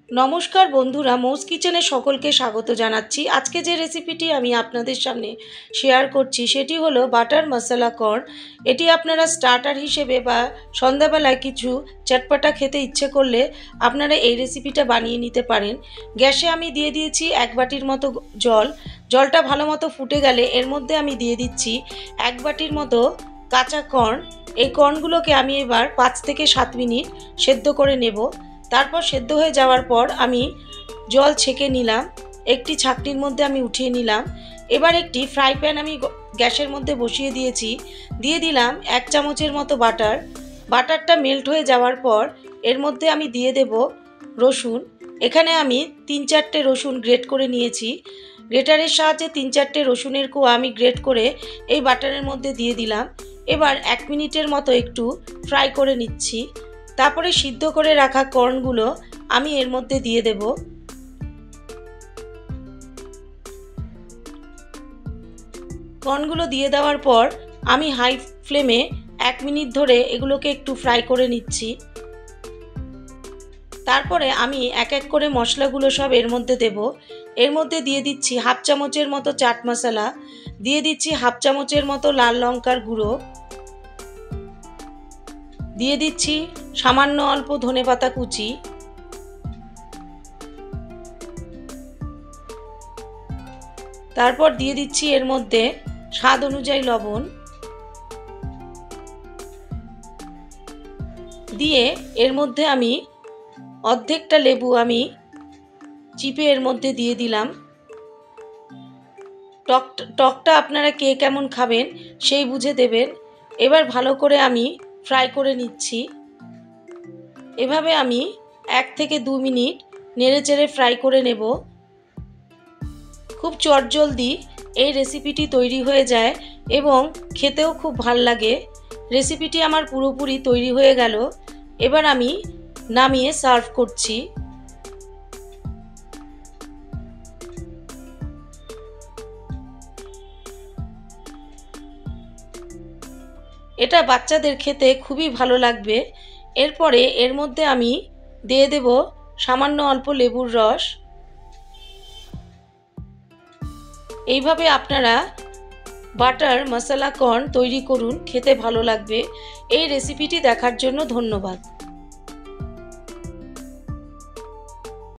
নমস্কার বন্ধুরা, মৌস কিচেনে সকলকে স্বাগত জানাচ্ছি। আজকে যে রেসিপিটি আমি আপনাদের সামনে শেয়ার করছি সেটি হলো বাটার মশলা কর্ন। এটি আপনারা স্টার্টার হিসেবে বা সন্ধ্যাবেলায় কিছু চটপটা খেতে ইচ্ছে করলে আপনারা এই রেসিপিটা বানিয়ে নিতে পারেন। গ্যাসে আমি দিয়ে দিয়েছি 1 বাটির মতো জল। জলটা ভালো মতো ফুটে গেলে এর মধ্যে আমি দিয়ে দিচ্ছি 1 বাটির মতো কাঁচা কর্ন। এই কর্নগুলোকে আমি এবার 5 থেকে 7 মিনিট সেদ্ধ করে নেব। তারপর সেদ্ধ হয়ে যাওয়ার পর আমি জল ছেঁকে নিলাম, একটি ছাঁকনির মধ্যে আমি উঠিয়ে নিলাম। এবার একটি ফ্রাই প্যান আমি গ্যাসের মধ্যে বসিয়ে দিয়েছি। দিয়ে দিলাম 1 চামচের মতো বাটার। বাটারটা মেল্ট হয়ে যাওয়ার পর এর মধ্যে আমি দিয়ে দেব রসুন। এখানে আমি 3-4টে রসুন গ্রেট করে নিয়েছি। গ্রেটারের সাহায্যে 3-4টে রসুনের কোয়া আমি গ্রেট করে এই বাটারের মধ্যে দিয়ে দিলাম। এবার 1 মিনিটের মতো একটু ফ্রাই করে নিচ্ছি। তারপরে সিদ্ধ করে রাখা কর্নগুলো আমি এর মধ্যে দিয়ে দেব। কর্নগুলো দিয়ে দেওয়ার পর আমি হাই ফ্লেমে 1 মিনিট ধরে এগুলোকে একটু ফ্রাই করে নিচ্ছি। তারপরে আমি এক এক করে মশলাগুলো সব এর মধ্যে দেব। এর মধ্যে দিয়ে দিচ্ছি 1/2 চামচের মতো চাট মশলা, দিয়ে দিচ্ছি 1/2 চামচের মতো লাল লঙ্কার গুঁড়ো, দিয়ে দিচ্ছি সামান্য অল্প ধনেপাতা কুচি, তারপর দিয়ে দিচ্ছি এর মধ্যে স্বাদ অনুযায়ী লবণ, দিয়ে এর মধ্যে আমি অর্ধেকটা লেবু আমি চিপে এর মধ্যে দিয়ে দিলাম। টকটা আপনারা কে কেমন খাবেন সেই বুঝে দেবেন। এবার ভালো করে আমি ফ্রাই করে নিচ্ছি। এভাবে আমি 1 থেকে 2 মিনিট নেড়েচেড়ে ফ্রাই করে নেব। খুব চটজলদি এই রেসিপিটি তৈরি হয়ে যায় এবং খেতেও খুব ভাল লাগে। রেসিপিটি আমার পুরোপুরি তৈরি হয়ে গেল। এবার আমি নামিয়ে সার্ভ করছি। এটা বাচ্চাদের খেতে খুবই ভালো লাগবে। এরপরে এর মধ্যে আমি দিয়ে দেব সামান্য অল্প লেবুর রস। এইভাবে আপনারা বাটার মশলা কর্ন তৈরি করুন, খেতে ভালো লাগবে। এই রেসিপিটি দেখার জন্য ধন্যবাদ।